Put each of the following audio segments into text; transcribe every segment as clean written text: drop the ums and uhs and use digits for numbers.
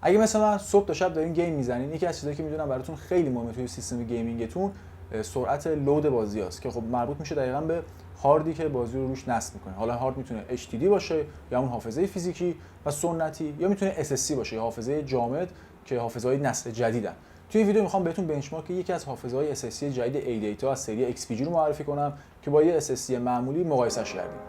اگه مثلا من صبح تا شب دارین گیم میزنین، یکی از چیزایی که میدونم براتون خیلی مهمه توی سیستم گیمینگتون سرعت لود بازی است که خب مربوط میشه دقیقاً به هاردی که بازی رو روش نصب میکنه. حالا هارد میتونه HDD باشه یا اون حافظه فیزیکی و سنتی، یا میتونه SSD باشه یا حافظه جامد که حافظه‌های نسل جدیدن. توی ویدیو میخوام بهتون بنچمارک یکی از حافظه‌های SSD جدید دیتا از سری XPG رو معرفی کنم که با یه SSD معمولی مقایسه‌اش کردیم.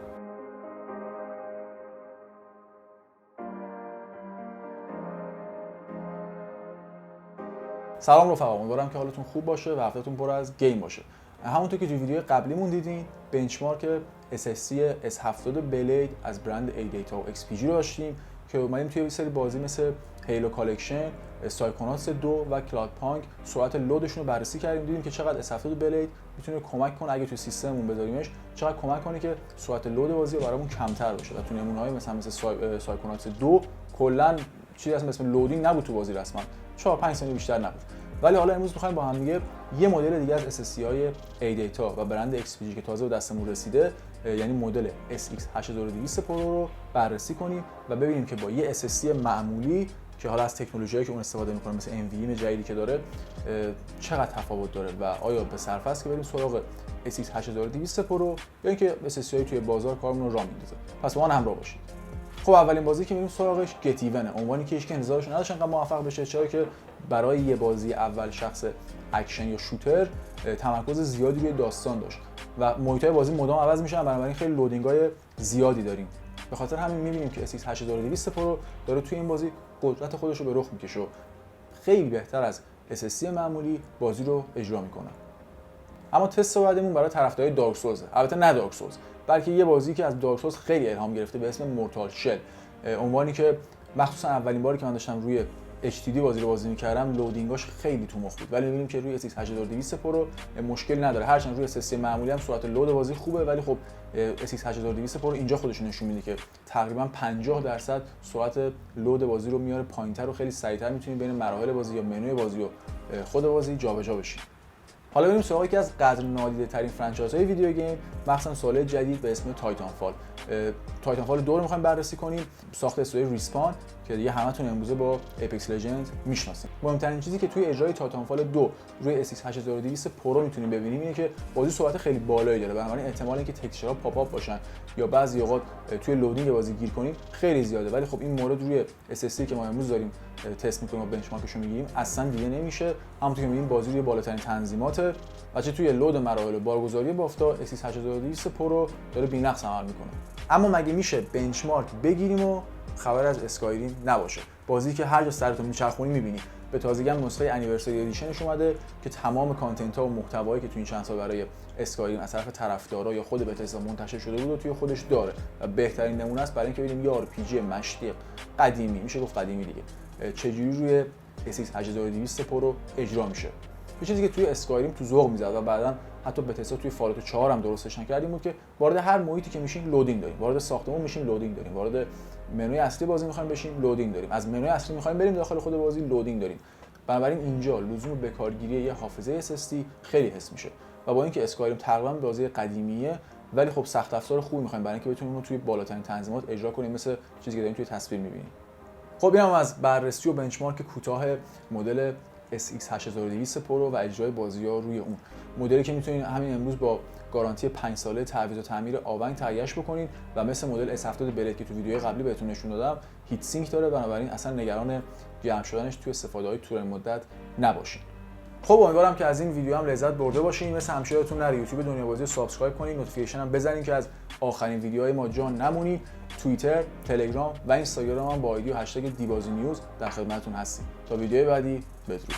سلام رفقا، امیدوارم که حالتون خوب باشه و هفتهتون پر از گیم باشه. همونطور که تو ویدیو قبلیمون دیدین، بنچمارک SSD S70 Blade از برند دیتا XPG رو داشتیم که اومدیم توی یه سری بازی مثل هیلو کالکشن، سایکوناتس 2 و کلاد پانک سرعت لودشون رو بررسی کردیم. دیدیم که چقدر S70 بلید میتونه کمک کنه اگه تو سیستممون بذاریمش، چقدر کمک کنه که سرعت لود بازی برامون کمتر بشه. و تو نمونه‌های مثل سایکوناتس 2 کلا چیزی اسم لودینگ نبود تو بازی، رسما 4-5 ثانیه بیشتر نبود. ولی حالا امروز می‌خوایم با هم دیگه یه مدل دیگه از SSD های دیتا و برند XPG که تازه به دستمون رسیده، یعنی مدل SX8200 Pro رو بررسی کنیم و ببینیم که با یه SSD معمولی که حالا از تکنولوژیایی که اون استفاده می‌کنه مثل NVMe جدیدی که داره چقدر تفاوت داره و آیا به صرفه است که بریم سراغ SX8200 Pro یا اینکه SSD های توی بازار کارمون رو راه میندازه. پس با من همراه باشید. خب اولین بازی که میریم سراغش گت ایونه، عنوانی که هیچ انتظارش نداشت انقدر موفق بشه، چرا که برای یه بازی اول شخص اکشن یا شوتر تمرکز زیادی روی داستان داشت و محیط‌های بازی مدام عوض میشن، بنابراین خیلی لودینگ‌های زیادی داریم. به خاطر همین می‌بینیم که SX8200 Pro داره توی این بازی قدرت خودش رو به رخ میکشه و خیلی بهتر از SSD معمولی بازی رو اجرا میکنه. اما تست بعدمون برای طرفدارای دارک سولز، البته نه دارک سولز، بلکه یه بازی که از دارک سولز خیلی الهام گرفته به اسم مورتال شل، عنوانی که مخصوصا اولین باری که من داشتم روی HDD بازی رو بازی می‌کردم لودینگاش خیلی تو مخ بود، ولی می‌بینیم که روی SX8200 Pro مشکلی نداره. هرچند روی SSD معمولی هم سرعت لود بازی خوبه، ولی خب SX8200 Pro اینجا خودش نشون میده که تقریبا 50% سرعت لود بازی رو میاره پایین‌تر و خیلی سریع‌تر می‌تونید بین مراحل بازی یا منوی بازی و خود بازی جابجا بشید. حالا بریم سراغ یکی از قدر نادیده ترین فرانچایزهای ویدیو گیم، مخصوصا سال جدید به اسم تایتان فال 2 رو می‌خوایم بررسی کنیم، ساخت استودیوی ریسپان که دیگه همتون امروزه با اپکس لژند میشناسید. مهمترین چیزی که توی اجرای تایتان فال 2 روی SX8200 Pro میتونیم ببینیم اینه که بازی سرعت خیلی بالایی داره، بنابراین احتمال اینکه تکسچرها پاپ آپ باشن یا بعضی اوقات توی لودینگ بازی گیر کنیم خیلی زیاده. ولی خب این مورد روی SSD که ما امروز داریم تست می‌کنیم و بنچمارکش رو می‌گیریم اصلا دیگه نمیشه. همونطور که می‌بینیم بازی روی بالاترین تنظیمات و چه توی لود مراحل و بارگذاری بافتا SX8200 Pro داره بی‌نقص عمل می‌کنه. اما مگه میشه بنچمارک بگیریم و خبر از اسکایریم نباشه؟ بازی که هر جا سرتون میچرخونی می‌بینی. به تازگی هم نسخه انیورسری ادیشنش اومده که تمام کانتنت‌ها و محتوایی که تو این چند سال برای اسکایریم از طرف طرفدارا یا خود بتزدا منتشر شده بود و توی خودش داره و بهترین نمونه است برای اینکه ببینیم یه RPG مشتی قدیمی، میشه گفت قدیمی دیگه، چجوری روی SX8200 Pro اجرا میشه. یه چیزی که توی اسکایریم تو ذوق میزد و بعداً حتی بتزدا توی فالوت 4 هم درستش نکردیم بود که وارد هر محیطی که میشین لودینگ داریم، وارد ساختمون میشیم لودینگ داریم، وارد منوی اصلی بازی میخوایم بشیم لودینگ داریم، از منوی اصلی میخوایم بریم داخل خود بازی لودینگ داریم. بنابراین اینجا لزوم به کارگیری یه حافظه SSD خیلی حس میشه و با اینکه اسکایریم تقریبا بازی قدیمیه ولی خب سخت افزار خوبی میخوایم برای اینکه بتونیم اون رو توی بالاترین تنظیمات اجرا کنیم، مثل چیزی که داریم توی تصویر میبینیم. خب اینم از بررسی و بنچمارک کوتاه مدل SX8200 Pro و اجرای بازی‌ها روی اون مدلی که میتونید همین امروز با گارانتی 5 ساله تعویض و تعمیر آونگ تهیه‌اش بکنید و مثل مدل S70 بلید که تو ویدیوی قبلی بهتون نشون دادم هیت سینک داره، بنابراین اصلا نگران جمع شدنش توی استفاده‌های طولانی مدت نباشید. خب امیدوارم که از این ویدیو هم لذت برده باشین. مثل همیشه یادتون نره یوتیوب دنیای بازی رو سابسکرایب کنید، نوتیفیکیشن هم بزنید که از آخرین ویدیوهای ما جا نمونید. توییتر، تلگرام و اینستاگرام هم با آیدی و هشتگ دیبازی نیوز در خدمتتون هستیم. تا ویدیوی بعدی بدرود.